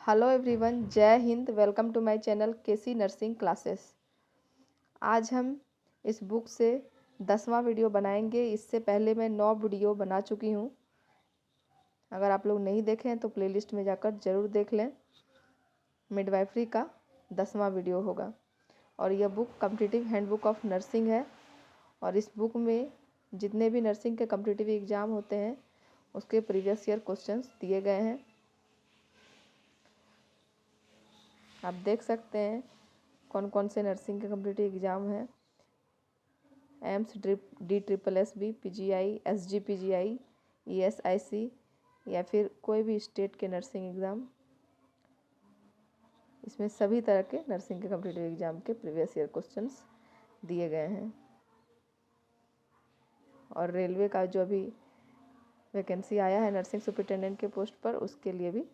Hello everyone, जय हिंद। Welcome to my channel KC nursing classes. आज हम इस बुक से 10वां वीडियो बनाएंगे। इससे पहले मैं 9 वीडियो बना चुकी हूँ। अगर आप लोग नहीं देखें हैं तो प्लेलिस्ट में जाकर ज़रूर देख लें। मिडवाइफरी का 10वां वीडियो होगा और यह book competitive handbook of nursing है। और इस बुक में जितने भी नर्सिंग के कॉम्पिटिटिव एग्ज़ाम होते हैं उसके प्रीवियस ईयर क्वेश्चंस दिए गए हैं। आप देख सकते हैं कौन कौन से नर्सिंग के कॉम्पिटिटिव एग्ज़ाम हैं। AIIMS, DSSS, PGI, SGPGI, ESIC या फिर कोई भी स्टेट के नर्सिंग एग्ज़ाम। इसमें सभी तरह के नर्सिंग के कॉम्पिटिटिव एग्ज़ाम के प्रीवियस ईयर क्वेश्चंस दिए गए हैं। और रेलवे का जो अभी वैकेंसी आया है नर्सिंग सुपरिटेंडेंट के पोस्ट पर, उसके लिए भी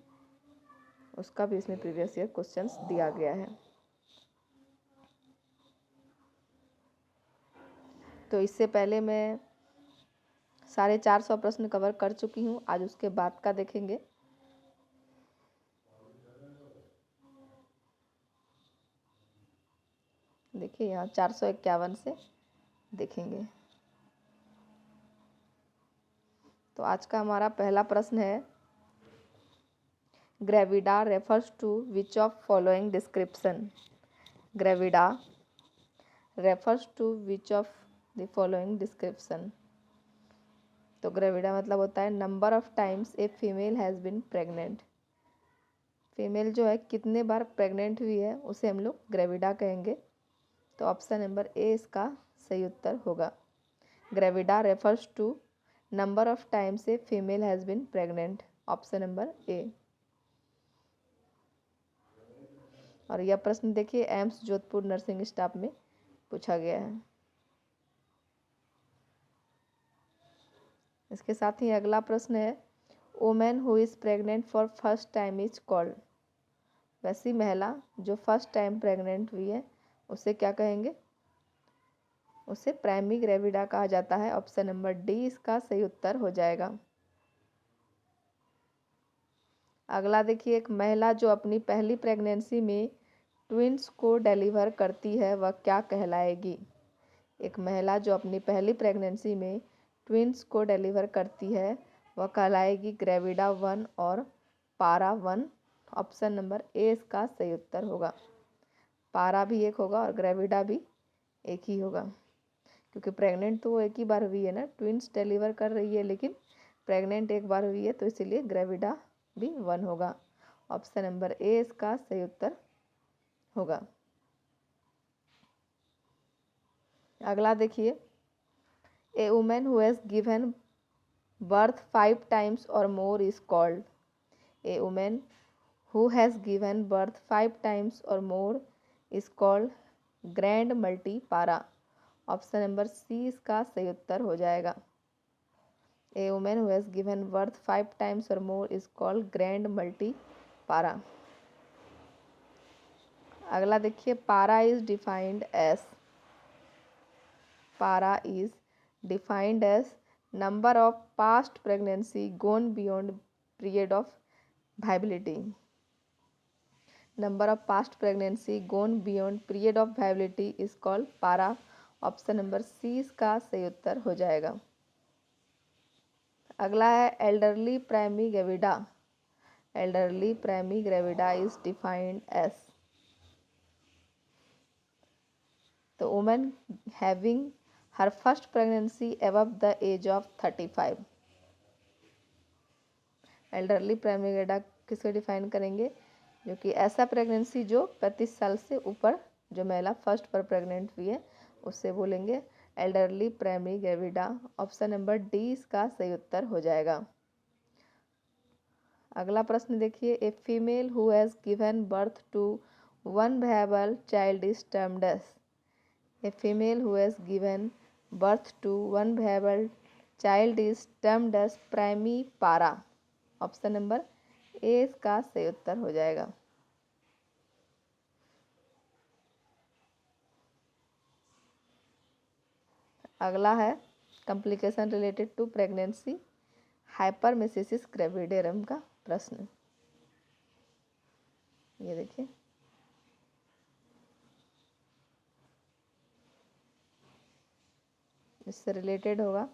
उसका भी इसमें प्रीवियस ईयर क्वेश्चंस दिया गया है। तो इससे पहले मैं 450 प्रश्न कवर कर चुकी हूँ। आज उसके बाद का देखेंगे। देखिए यहाँ 451 से देखेंगे। तो आज का हमारा पहला प्रश्न है, gravida refers to which of following description. Gravida refers to which of the following description. तो ग्रेविडा मतलब होता है number of times a female has been pregnant. Female जो है कितने बार प्रेग्नेंट हुई है उसे हम लोग ग्रेविडा कहेंगे। तो ऑप्शन नंबर ए इसका सही उत्तर होगा। Gravida refers to number of times a female has been pregnant. Option number A. और यह प्रश्न देखिए एम्स जोधपुर नर्सिंग स्टाफ में पूछा गया है। इसके साथ ही अगला प्रश्न है, women who is pregnant for first time is called. वैसी महिला जो फर्स्ट टाइम प्रेग्नेंट हुई है उसे क्या कहेंगे? उसे प्राइमरी ग्रेविडा कहा जाता है। ऑप्शन नंबर डी इसका सही उत्तर हो जाएगा। अगला देखिए, एक महिला जो अपनी पहली प्रेगनेंसी में ट्विंस को डिलीवर करती है वह क्या कहलाएगी? एक महिला जो अपनी पहली प्रेगनेंसी में ट्विंस को डिलीवर करती है वह कहलाएगी ग्रेविडा 1 और पारा 1। ऑप्शन नंबर ए इसका सही उत्तर होगा। पारा भी एक होगा और ग्रेविडा भी एक ही होगा, क्योंकि प्रेग्नेंट तो वो एक ही बार हुई है ना। ट्विंस डिलीवर कर रही है लेकिन प्रेग्नेंट एक बार हुई है, तो इसीलिए ग्रेविडा भी 1 होगा। ऑप्शन नंबर ए इसका सही उत्तर होगा। अगला देखिए, a woman who has given birth 5 times or more is called. A woman who has given birth 5 times or more is called grand multipara. Option number C इसका सही उत्तर हो जाएगा। A woman who has given birth 5 times or more is called grand multipara. अगला देखिए, para is defined as. Para is defined as number of past pregnancy gone beyond period of viability. Number of past pregnancy gone beyond period of viability is called para. Option number C इसका सही उत्तर हो जाएगा। अगला है elderly primary gravida. Elderly primary gravida is defined as the woman having her first pregnancy above the age of 35। Elderly primary gravida किसको define करेंगे? जो कि ऐसा प्रेगनेंसी जो 35 साल से ऊपर जो महिला फर्स्ट पर प्रेग्नेंट हुई है उससे बोलेंगे elderly primary gravida. Option number D इसका सही उत्तर हो जाएगा। अगला प्रश्न देखिए, a female who has given birth to 1 viable child is termed as. A female who has given birth to 1 viable child is termed as primary para. Option number A इसका सही उत्तर हो जाएगा। अगला है complication related to pregnancy hyperemesis gravidarum का प्रश्न। ये देखिए, इससे रिलेटेड होगा,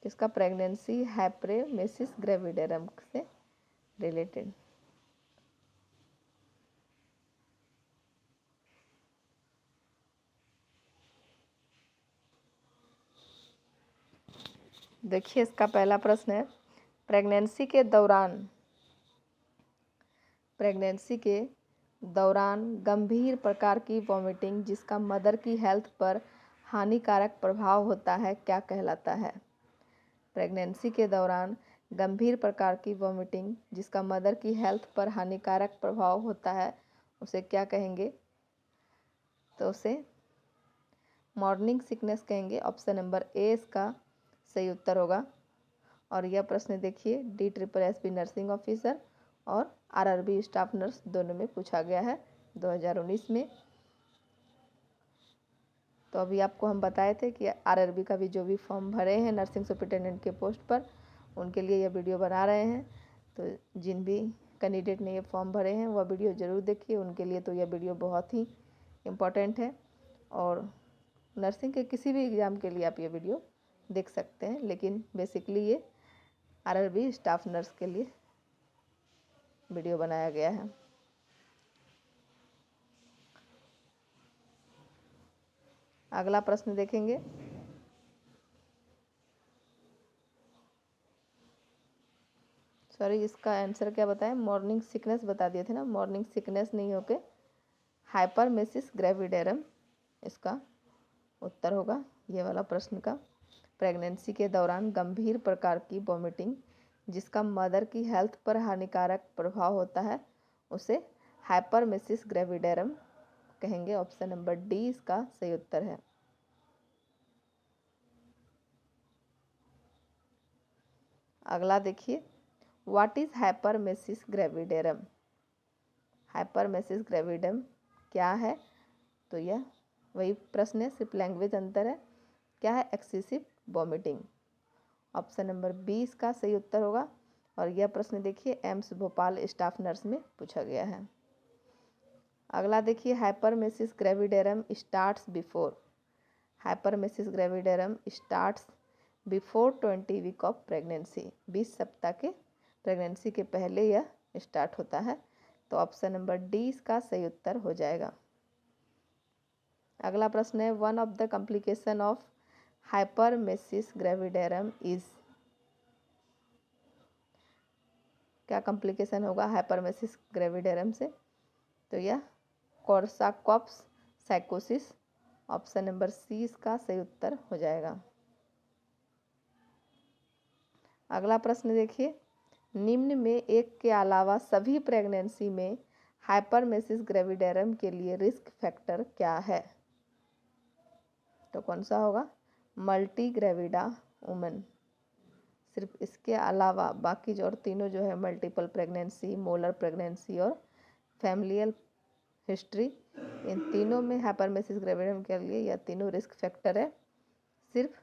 इसका प्रेगनेंसी हैप्रेमेसिस ग्रेविडेरम से रिलेटेड। देखिए, इसका पहला प्रश्न है, प्रेगनेंसी के दौरान गंभीर प्रकार की वॉमिटिंग जिसका मदर की हेल्थ पर हानिकारक प्रभाव होता है क्या कहलाता है? प्रेगनेंसी के दौरान गंभीर प्रकार की वॉमिटिंग जिसका मदर की हेल्थ पर हानिकारक प्रभाव होता है उसे क्या कहेंगे? तो उसे मॉर्निंग सिकनेस कहेंगे। ऑप्शन नंबर ए इसका सही उत्तर होगा। और यह प्रश्न देखिए DSSB नर्सिंग ऑफिसर और RRB स्टाफ नर्स दोनों में पूछा गया है 2019 में। तो अभी आपको हम बताए थे कि RRB का भी जो भी फॉर्म भरे हैं नर्सिंग सुपरिटेंडेंट के पोस्ट पर, उनके लिए यह वीडियो बना रहे हैं। तो जिन भी कैंडिडेट ने ये फॉर्म भरे हैं वह वीडियो ज़रूर देखिए, उनके लिए तो यह वीडियो बहुत ही इम्पोर्टेंट है। और नर्सिंग के किसी भी एग्ज़ाम के लिए आप ये वीडियो देख सकते हैं, लेकिन बेसिकली ये RRB स्टाफ नर्स के लिए वीडियो बनाया गया है। अगला प्रश्न देखेंगे, सॉरी इसका आंसर क्या बताएं, मॉर्निंग सिकनेस बता दिए थे ना, मॉर्निंग सिकनेस नहीं होके हाइपरमेसिस ग्रेविडेरम इसका उत्तर होगा ये वाला प्रश्न का। प्रेगनेंसी के दौरान गंभीर प्रकार की वॉमिटिंग जिसका मदर की हेल्थ पर हानिकारक प्रभाव होता है उसे हाइपरमेसिस ग्रेविडेरम कहेंगे। ऑप्शन नंबर डी इसका सही उत्तर है। अगला देखिए, what is hyperemesis gravidarum? Hyperemesis gravidarum क्या है? तो यह वही प्रश्न है, सिर्फ लैंग्वेज अंतर है। क्या है? Excessive vomiting. Option number B इसका सही उत्तर होगा। और यह प्रश्न देखिए एम्स भोपाल स्टाफ नर्स में पूछा गया है। अगला देखिए, hyperemesis gravidarum starts before. Hyperemesis gravidarum starts before 20 week of pregnancy. 20 सप्ताह के प्रेगनेंसी के पहले यह स्टार्ट होता है। तो ऑप्शन नंबर डी इसका सही उत्तर हो जाएगा। अगला प्रश्न है, one of the complication of hyperemesis gravidarum is. क्या कॉम्प्लिकेशन होगा हाइपरमेसिस ग्रेविडेरम से? तो यह कोर्साकॉफ्स साइकोसिस। ऑप्शन नंबर सी इसका सही उत्तर हो जाएगा। अगला प्रश्न देखिए, निम्न में एक के अलावा सभी प्रेगनेंसी में हाइपरमेसिस ग्रेविडेरम के लिए रिस्क फैक्टर क्या है? तो कौन सा होगा? Multi gravida women. सिर्फ इसके अलावा बाकी जो और तीनों जो है मल्टीपल प्रेगनेंसी, मोलर प्रेगनेंसी और फैमिलियल हिस्ट्री, इन तीनों में हाइपरमेसिस ग्रेविडेरम के लिए यह तीनों रिस्क फैक्टर है, सिर्फ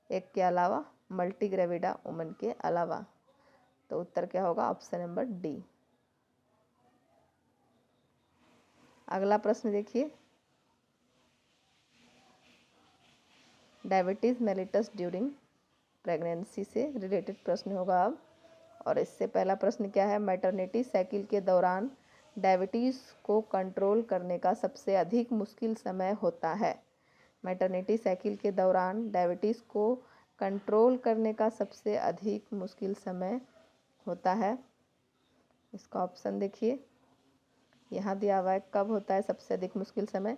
एक के अलावा, मल्टी ग्रेविडा वुमेन के अलावा। तो उत्तर क्या होगा? Option number D. अगला प्रश्न देखिए, डायबिटीज़ मेलिटस ड्यूरिंग प्रेगनेंसी से रिलेटेड प्रश्न होगा अब। और इससे पहला प्रश्न क्या है, मैटरनिटी साइकिल के दौरान डायबिटीज़ को कंट्रोल करने का सबसे अधिक मुश्किल समय होता है। मैटरनिटी साइकिल के दौरान डायबिटीज़ को कंट्रोल करने का सबसे अधिक मुश्किल समय होता है। इसका ऑप्शन देखिए, यहाँ दिया हुआ है कब होता है सबसे अधिक मुश्किल समय।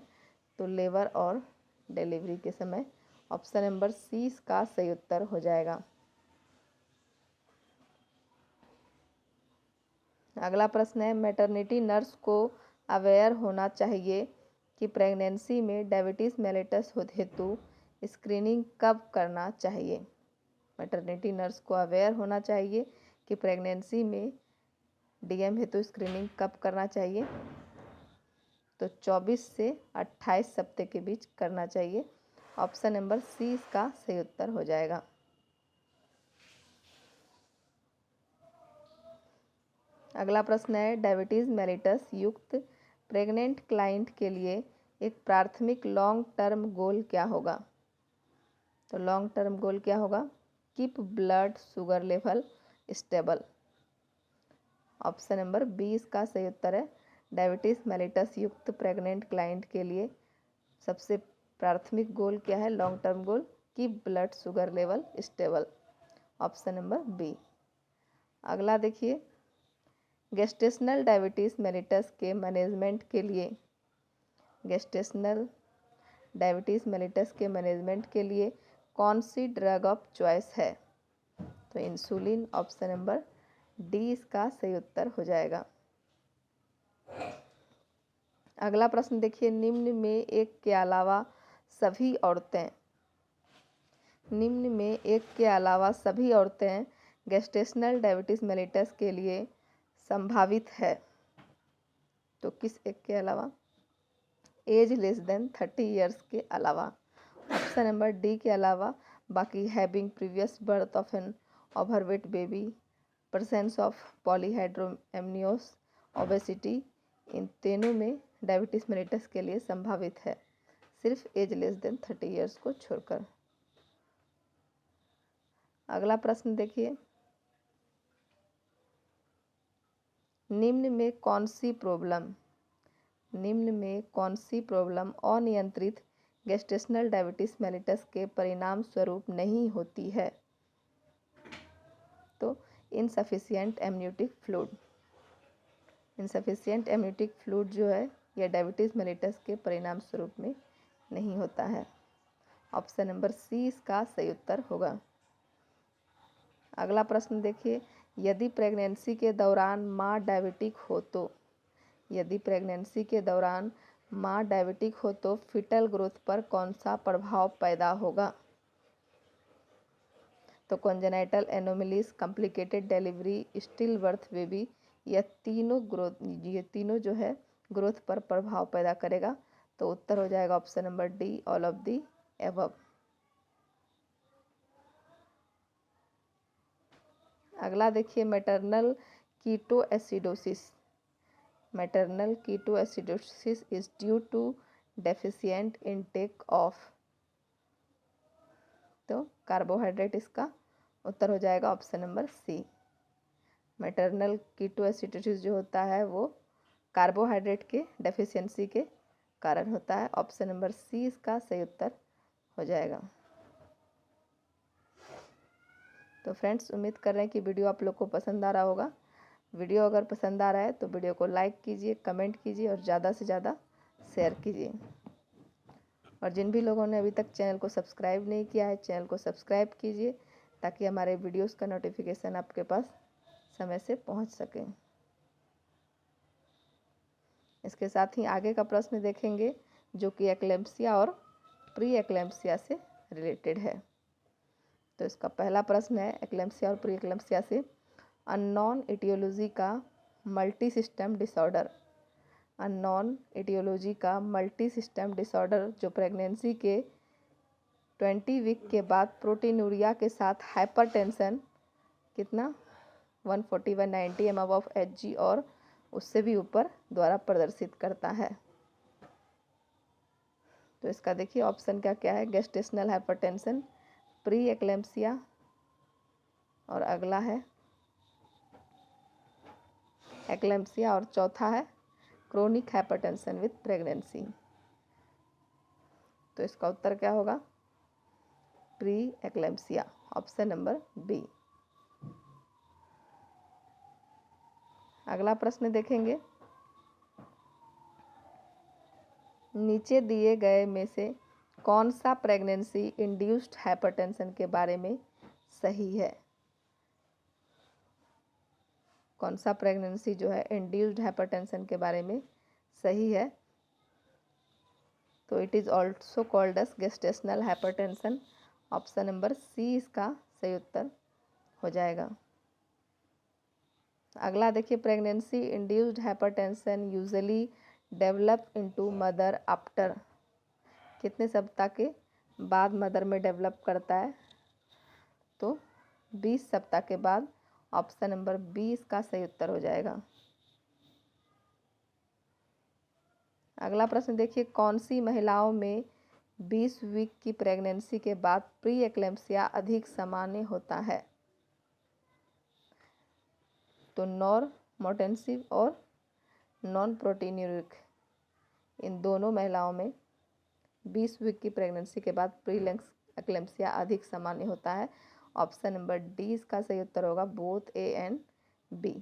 तो लेबर और डिलीवरी के समय। ऑप्शन नंबर सी इसका सही उत्तर हो जाएगा। अगला प्रश्न है, मैटरनिटी नर्स को अवेयर होना चाहिए कि प्रेगनेंसी में डायबिटीज़ मेलिटस हेतु स्क्रीनिंग कब करना चाहिए? मैटरनिटी नर्स को अवेयर होना चाहिए कि प्रेगनेंसी में DM हेतु स्क्रीनिंग कब करना चाहिए? तो 24 से 28 हफ्ते के बीच करना चाहिए। ऑप्शन नंबर सी इसका सही उत्तर हो जाएगा। अगला प्रश्न है डायबिटीज़ मेलिटस युक्त प्रेग्नेंट क्लाइंट के लिए एक प्राथमिक लॉन्ग टर्म गोल क्या होगा। तो लॉन्ग टर्म गोल क्या होगा, keep blood sugar level stable. Option number B इसका सही उत्तर है। डायबिटीज़ मेलिटस युक्त प्रेग्नेंट क्लाइंट के लिए सबसे प्राथमिक गोल क्या है, long term goal, keep blood sugar level stable. Option number B. अगला देखिए गेस्टेशनल डायबिटीज़ मेलिटस के मैनेजमेंट के लिए, गेस्टेशनल डायबिटीज़ मेलिटस के मैनेजमेंट के लिए कौन सी ड्रग ऑफ चॉइस है। तो इंसुलिन। ऑप्शन नंबर डी इसका सही उत्तर हो जाएगा। अगला प्रश्न देखिए निम्न में एक के अलावा सभी औरतें, निम्न में एक के अलावा सभी औरतें गेस्टेशनल डायबिटीज़ मेलिटस के लिए संभावित है। तो किस एक के अलावा, एज लेस देन 30 ईयर्स के अलावा। ऑप्शन नंबर डी के अलावा बाकी having previous birth of an overweight baby, presence of polyhydramnios, obesity, इन तीनों में डायबिटीज़ मेलिटस के लिए संभावित है, सिर्फ एज लेस देन 30 ईयर्स को छोड़कर। अगला प्रश्न देखिए निम्न में कौन सी प्रॉब्लम, निम्न में कौन सी प्रॉब्लम अनियंत्रित गेस्टेशनल डायबिटीज़ मेलिटस के परिणाम स्वरूप नहीं होती है। तो insufficient amniotic fluid, insufficient amniotic fluid जो है यह डायबिटीज़ मेलिटस के परिणाम स्वरूप में नहीं होता है। ऑप्शन नंबर सी इसका सही उत्तर होगा। अगला प्रश्न देखिए यदि प्रेगनेंसी के दौरान माँ डायबिटिक हो तो, यदि प्रेगनेंसी के दौरान माँ डायबिटिक हो तो फिटल ग्रोथ पर कौन सा प्रभाव पैदा होगा। तो congenital anomalies, complicated delivery, still birth baby, यह तीनों जो है ग्रोथ पर प्रभाव पैदा करेगा। तो उत्तर हो जाएगा option number D, all of the above. अगला देखिए maternal ketoacidosis, maternal ketoacidosis is due to deficient intake of. तो कार्बोहाइड्रेट इसका उत्तर हो जाएगा option number C. Maternal ketoacidosis जो होता है वो कार्बोहाइड्रेट के डेफिशिएंसी के कारण होता है। ऑप्शन नंबर सी इसका सही उत्तर हो जाएगा। तो फ्रेंड्स उम्मीद कर रहे हैं कि वीडियो आप लोग को पसंद आ रहा होगा। वीडियो अगर पसंद आ रहा है तो वीडियो को लाइक कीजिए, कमेंट कीजिए और ज़्यादा से ज़्यादा शेयर कीजिए। और जिन भी लोगों ने अभी तक चैनल को सब्सक्राइब नहीं किया है चैनल को सब्सक्राइब कीजिए ताकि हमारे वीडियोस का नोटिफिकेशन आपके पास समय से पहुंच सके। इसके साथ ही आगे का प्रश्न देखेंगे जो कि एक्लेम्पसिया और प्री एक्लेम्पसिया से रिलेटेड है। तो इसका पहला प्रश्न है एक्लेम्पसिया और प्री एक्लेम्पसिया से अननोन एटियोलॉजी का multi system disorder, unknown etiology का मल्टी सिस्टम डिसऑर्डर जो प्रेगनेंसी के 20 वीक के बाद प्रोटीनूरिया के साथ हाइपरटेंशन कितना 140/90 एमएम ऑफ एचजी और उससे भी ऊपर द्वारा प्रदर्शित करता है। तो इसका देखिए ऑप्शन क्या है, गेस्टेशनल हाइपरटेंशन, प्री एक्लेम्पसिया और अगला है एक्लेम्पसिया और चौथा है क्रोनिक हाइपरटेंशन विथ प्रेगनेंसी। तो इसका उत्तर क्या होगा, pre eclampsia, option number B. अगला प्रश्न देखेंगे नीचे दिए गए में से कौन सा प्रेगनेंसी इंड्यूस्ड हाइपरटेंशन के बारे में सही है। कौन सा प्रेगनेंसी जो है इंड्यूस्ड हाइपरटेंशन के बारे में सही है। तो it is also called as gestational hypertension. Option number C इसका सही उत्तर हो जाएगा। अगला देखिए pregnancy induced hypertension usually develop into mother after, कितने सप्ताह के बाद मदर में डेवलप करता है। तो 20 सप्ताह के बाद ऑप्शन नंबर बी इसका सही उत्तर हो जाएगा। अगला प्रश्न देखिए, कौन सी महिलाओं में 20 वीक की प्रेगनेंसी के बाद प्री एक्लेम्पसिया अधिक सामान्य होता है? तो नॉर्मोटेंसिव और नॉन प्रोटीन्यूरिक, इन दोनों महिलाओं में 20 वीक की प्रेगनेंसी के बाद प्री एक्लेम्पसिया अधिक सामान्य होता है। ऑप्शन नंबर डी इसका सही उत्तर होगा, बोथ ए एंड बी।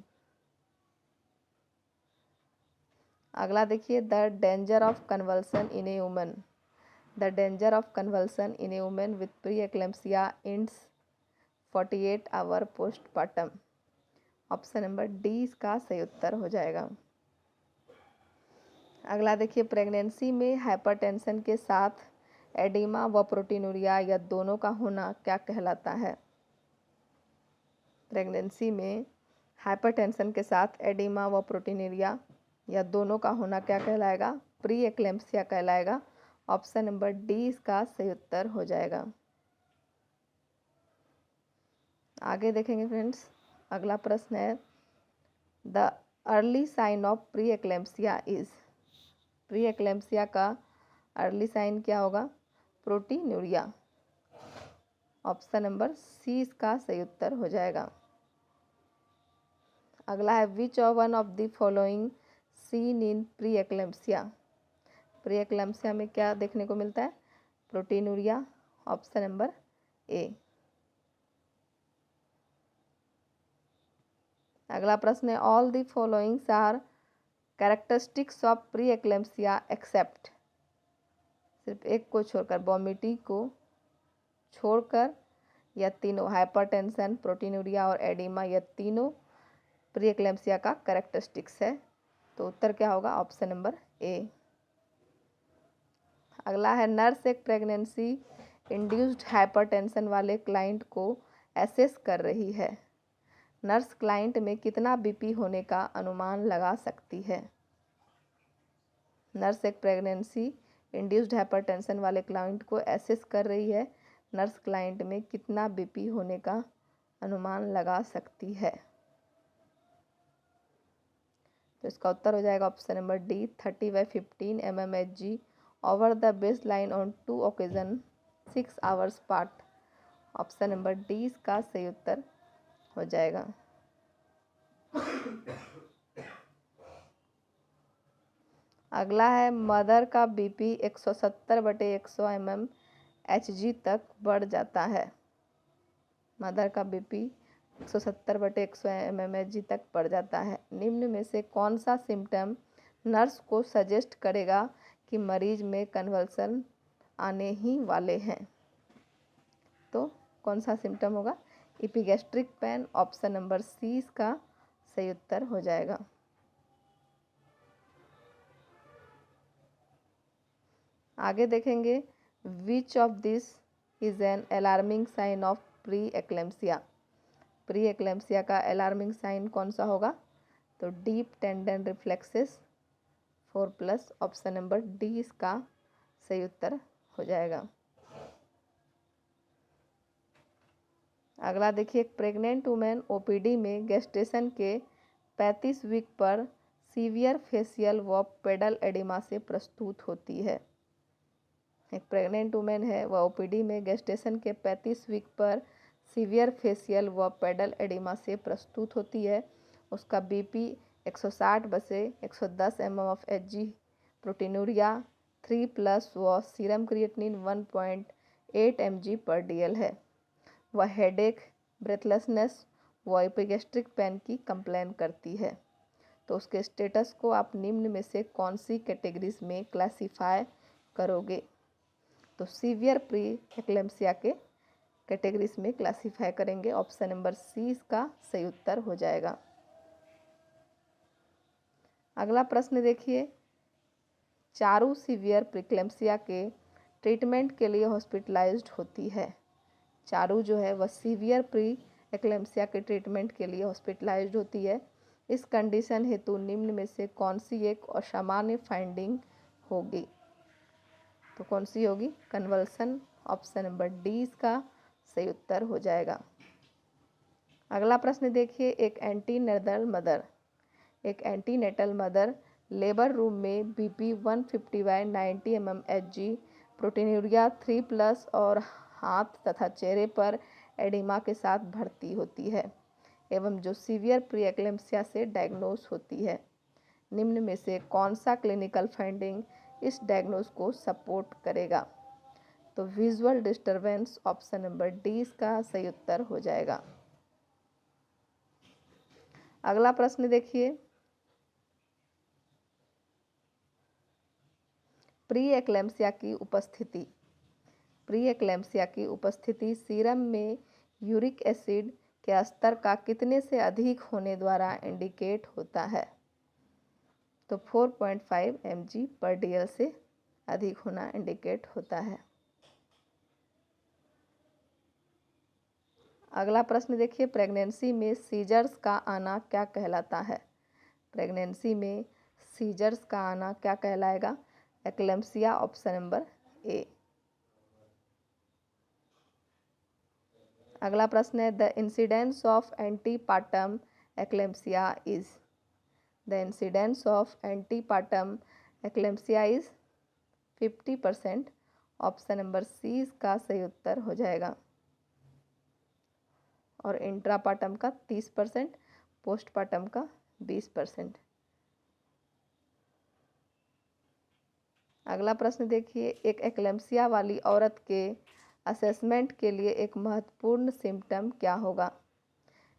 अगला देखिए, the danger of convulsion in a woman. The danger of convulsion in a woman with pre eclampsia ends 48 hour postpartum. Option number D इसका सही उत्तर हो जाएगा। अगला देखिए, प्रेगनेंसी में हाइपरटेंशन के साथ एडिमा व प्रोटीनूरिया या दोनों का होना क्या कहलाता है? प्रेगनेंसी में हाइपरटेंशन के साथ एडिमा व प्रोटीनूरिया या दोनों का होना क्या कहलाएगा? प्री एक्लेम्पसिया कहलाएगा। ऑप्शन नंबर डी इसका सही उत्तर हो जाएगा। आगे देखेंगे फ्रेंड्स, अगला प्रश्न है, the early sign of pre eclampsia is. Pre eclampsia का अर्ली साइन क्या होगा? प्रोटीनूरिया। ऑप्शन नंबर सी इसका सही उत्तर हो जाएगा। अगला है, which one of the following seen in pre eclampsia. Pre eclampsia में क्या देखने को मिलता है? प्रोटीनूरिया। Option number A. अगला प्रश्न है, all the followings are characteristics of pre eclampsia except. सिर्फ एक को छोड़कर, वॉमिटिंग को छोड़कर, या तीनों हाइपरटेंशन, प्रोटीनूरिया और एडिमा, यह तीनों प्री एक्लेम्पसिया का कैरेक्टरिस्टिक्स है। तो उत्तर क्या होगा? Option number A. अगला है, नर्स एक प्रेगनेंसी इंड्यूस्ड हाइपरटेंशन वाले क्लाइंट को एसेस कर रही है। नर्स क्लाइंट में कितना बीपी होने का अनुमान लगा सकती है? नर्स एक प्रेगनेंसी इंड्यूस्ड हाइपरटेंशन वाले क्लाइंट को एसेस कर रही है। नर्स क्लाइंट में कितना बीपी होने का अनुमान लगा सकती है? तो इसका उत्तर हो जाएगा option number D, 30/15 mmHg over the base line on 2 occasion 6 hours part. Option number D इसका सही उत्तर हो जाएगा। अगला है, मदर का बीपी 170/100 mmHg तक बढ़ जाता है। मदर का बीपी 170/100 mmHg तक बढ़ जाता है। निम्न में से कौन सा सिम्टम नर्स को सजेस्ट करेगा कि मरीज में कन्वल्सन आने ही वाले हैं? तो कौन सा सिम्टम होगा? Epigastric pain. Option number C इसका सही उत्तर हो जाएगा। आगे देखेंगे, which of this is an alarming sign of pre eclampsia. Pre eclampsia का अलार्मिंग साइन कौन सा होगा? तो deep tendon reflexes 4+। Option number D इसका सही उत्तर हो जाएगा। अगला देखिए, प्रेग्नेंट वुमेन ओपीडी में गेस्टेशन के 35 वीक पर सीवियर फेशियल व पेडल एडिमा से प्रस्तुत होती है। एक प्रेग्नेंट वुमेन है, वह ओपीडी में गेस्टेशन के 35 वीक पर सीवियर फेशियल व पेडल एडिमा से प्रस्तुत होती है। उसका बीपी 160/110 mmHg, प्रोटीनूरिया 3+ व सीरम क्रिएटिनिन 1.8 mg/dl है। वह हेडेक, ब्रेथलेसनेस व एपिगैस्ट्रिक पेन की कंप्लेन करती है। तो उसके स्टेटस को आप निम्न में से कौन सी कैटेगरीज में क्लासीफाई करोगे? तो सीवियर प्री एक्लेम्पसिया के कैटेगरीज में क्लासीफाई करेंगे। ऑप्शन नंबर सी इसका सही उत्तर हो जाएगा। अगला प्रश्न देखिए, चारू सीवियर प्रीक्लेम्पसिया के ट्रीटमेंट के लिए हॉस्पिटलाइज्ड होती है। चारू जो है वह सीवियर प्री एक्लेम्पसिया के ट्रीटमेंट के लिए हॉस्पिटलाइज्ड होती है। इस कंडीशन हेतु निम्न में से कौन सी एक असामान्य फाइंडिंग होगी? तो कौन सी होगी? कन्वल्सन। ऑप्शन नंबर डी इसका सही उत्तर हो जाएगा। अगला प्रश्न देखिए, एक एंटीनेटल मदर लेबर रूम में BP 150/90 mmHg प्रोटीनूरिया 3+ और हाथ तथा चेहरे पर एडिमा के साथ भर्ती होती है एवं जो सीवियर प्री एक्लेम्पसिया से डायग्नोस होती है। निम्न में से कौन सा क्लिनिकल फाइंडिंग इस डायग्नोस को सपोर्ट करेगा? तो visual disturbance, option number D इसका सही उत्तर हो जाएगा। अगला प्रश्न देखिए, प्री एक्लेम्पसिया की उपस्थिति सीरम में यूरिक एसिड के स्तर का कितने से अधिक होने द्वारा इंडिकेट होता है? तो 4.5 mg/dl से अधिक होना इंडिकेट होता है। अगला प्रश्न देखिए, प्रेगनेंसी में सीजर्स का आना क्या कहलाता है? प्रेगनेंसी में सीजर्स का आना क्या कहलाएगा? Eclampsia, option number A. अगला प्रश्न है, the incidence of antepartum eclampsia is 50%, option number C इसका सही उत्तर हो जाएगा। और इंट्रापार्टम का 30%, पोस्टपार्टम का 20%। अगला प्रश्न देखिए, एक एक्लेम्पसिया वाली औरत के असेसमेंट के लिए एक महत्वपूर्ण सिम्टम क्या होगा?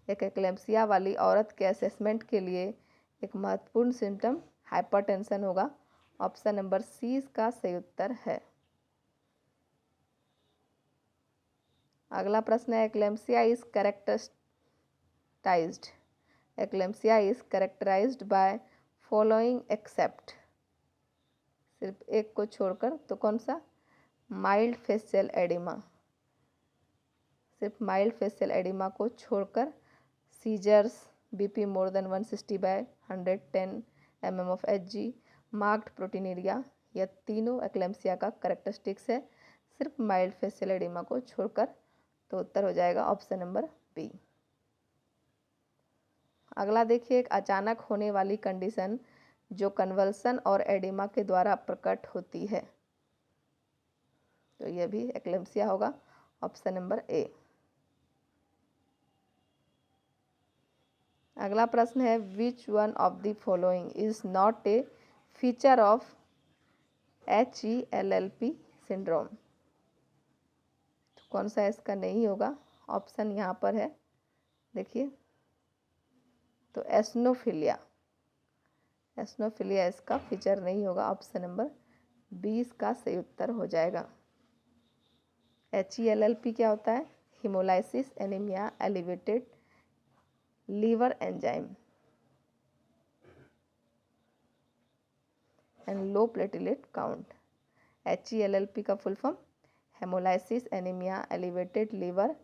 एक एक्लेम्पसिया वाली औरत के असेसमेंट के लिए एक महत्वपूर्ण सिम्टम हाइपरटेंशन होगा। ऑप्शन नंबर सी इसका सही उत्तर है। अगला प्रश्न है, eclampsia is characterized by following except, सिर्फ एक को छोड़कर, तो कौन सा? माइल्ड फेशियल एडिमा, सिर्फ माइल्ड फेशियल एडिमा को छोड़कर seizures, BP more than 160/110 mmHg, marked proteinuria, यह तीनों एक्लेम्पसिया का कैरेक्टरिस्टिक्स है, सिर्फ माइल्ड फेशियल एडिमा को छोड़कर। तो उत्तर हो जाएगा ऑप्शन नंबर बी। अगला देखिए, एक अचानक होने वाली कंडीशन जो कन्वल्सन और एडिमा के द्वारा प्रकट होती है, तो यह भी एक्लेम्पसिया होगा। Option number A. अगला प्रश्न है, which one of the following is not A feature of HELLP syndrome? तो कौन सा इसका नहीं होगा? ऑप्शन यहाँ पर है, देखिए, तो एस्नोफिलिया इसका फीचर नहीं होगा। ऑप्शन नंबर बी इसका सही उत्तर हो जाएगा। HELLP क्या होता है? Hemolysis anemia elevated liver enzyme and low platelet count. HELLP का full form hemolysis anemia elevated liver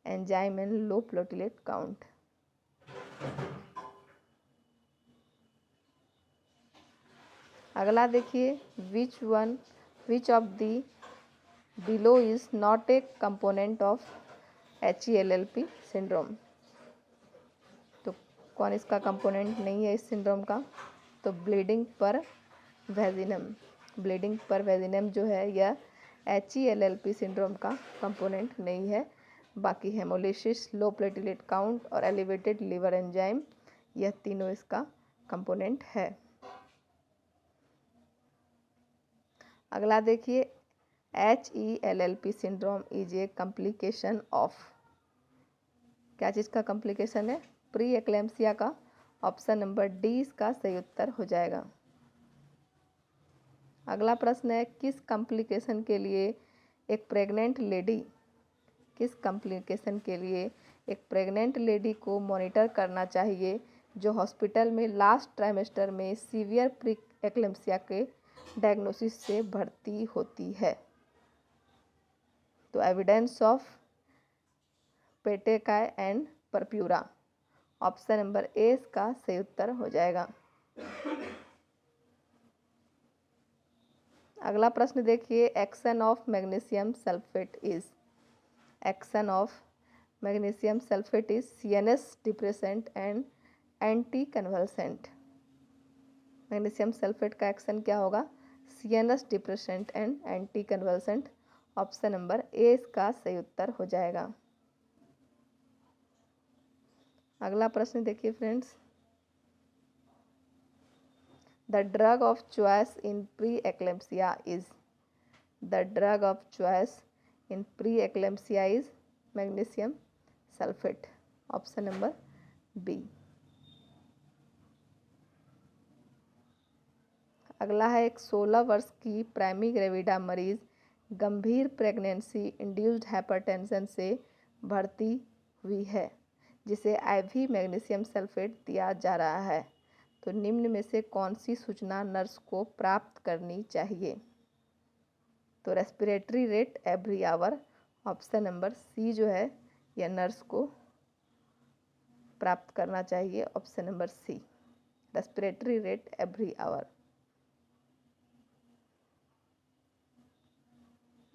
enzyme and low platelet count. अगला देखिए, which of the below is not a component of HELLP syndrome? तो कौन इसका component नहीं है इस syndrome का? तो ब्लीडिंग पर वेजिनम जो है, यह HELLP सिंड्रोम का कंपोनेंट नहीं है। बाकी हेमोलिसिस, लो प्लेटलेट काउंट और एलिवेटेड लीवर एंजाइम, यह तीनों इसका कंपोनेंट है। अगला देखिए, HELLP syndrome is a complication of, क्या चीज़ का कॉम्प्लिकेशन है? प्री एक्लेम्पसिया का। ऑप्शन नंबर डी इसका सही उत्तर हो जाएगा। अगला प्रश्न है, किस कॉम्प्लिकेशन के लिए एक प्रेग्नेंट लेडी को मॉनिटर करना चाहिए जो हॉस्पिटल में लास्ट ट्राइमेस्टर में सीवियर प्री एक्लेम्पसिया के डायग्नोसिस से भर्ती होती है? तो evidence of petechiae and purpura. Option number A इसका सही उत्तर हो जाएगा। अगला प्रश्न देखिए, action of magnesium sulphate magnesium sulphate is CNS depressant and anti convulsant. Magnesium sulphate का एक्शन क्या होगा? CNS depressant and anti convulsant. Option number A इसका सही उत्तर हो जाएगा। अगला प्रश्न देखिए friends, the drug of choice in pre eclampsia is. The drug of choice in pre eclampsia is magnesium sulphate. Option number B. अगला है, एक 16 वर्ष की प्राइमी ग्रेविडा मरीज गंभीर प्रेगनेंसी इंड्यूस्ड हाइपरटेंशन से भर्ती हुई है, जिसे IV मैग्नीशियम सल्फेट दिया जा रहा है। तो निम्न में से कौन सी सूचना नर्स को प्राप्त करनी चाहिए? तो respiratory rate every hour. Option number C जो है यह नर्स को प्राप्त करना चाहिए। Option number C, respiratory rate every hour.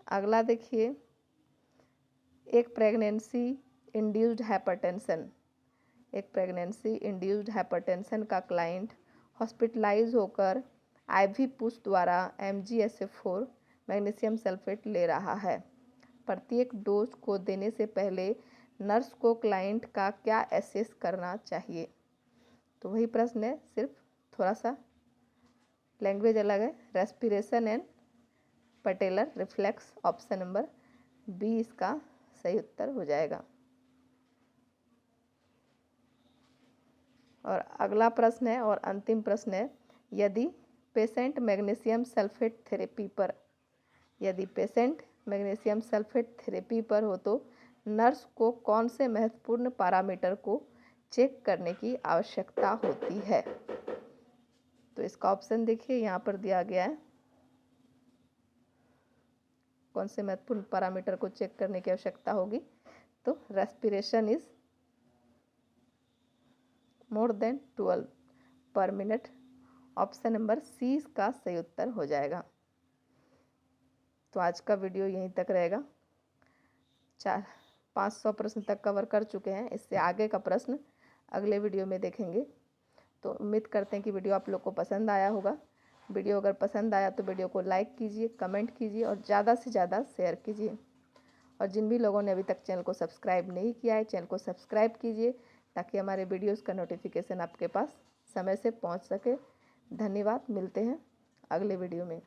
अगला देखिए, एक प्रेगनेंसी इंड्यूस्ड हाइपरटेंशन, एक प्रेगनेंसी इंड्यूस्ड हाइपरटेंशन का क्लाइंट हॉस्पिटलाइज होकर IV पुश द्वारा MgSF4 मैग्नीशियम सल्फेट ले रहा है। प्रत्येक डोज को देने से पहले नर्स को क्लाइंट का क्या एसेस करना चाहिए? तो वही प्रश्न है, सिर्फ थोड़ा सा लैंग्वेज अलग है। Respiration and patellar reflex. Option number B इसका सही उत्तर हो जाएगा। और अगला प्रश्न है और अंतिम प्रश्न है, यदि पेशेंट मैग्नीशियम सल्फेट थेरेपी पर, यदि पेशेंट मैग्नीशियम सल्फेट थेरेपी पर हो तो नर्स को कौन से महत्वपूर्ण पैरामीटर को चेक करने की आवश्यकता होती है? तो इसका ऑप्शन देखिए यहाँ पर दिया गया है, कौन से महत्वपूर्ण पैरामीटर को चेक करने की आवश्यकता होगी। तो रेस्पिरेशन इज मोर देन 12 पर मिनट। ऑप्शन नंबर सी का सही उत्तर हो जाएगा। तो आज का वीडियो यहीं तक रहेगा। 500 प्रश्न तक कवर कर चुके हैं। इससे आगे का प्रश्न अगले वीडियो में देखेंगे। तो उम्मीद करते हैं कि वीडियो आप लोग को पसंद आया होगा। वीडियो अगर पसंद आया तो वीडियो को लाइक कीजिए, कमेंट कीजिए और ज़्यादा से ज़्यादा शेयर कीजिए। और जिन भी लोगों ने अभी तक चैनल को सब्सक्राइब नहीं किया है, चैनल को सब्सक्राइब कीजिए ताकि हमारे वीडियोस का नोटिफिकेशन आपके पास समय से पहुंच सके। धन्यवाद, मिलते हैं अगले वीडियो में।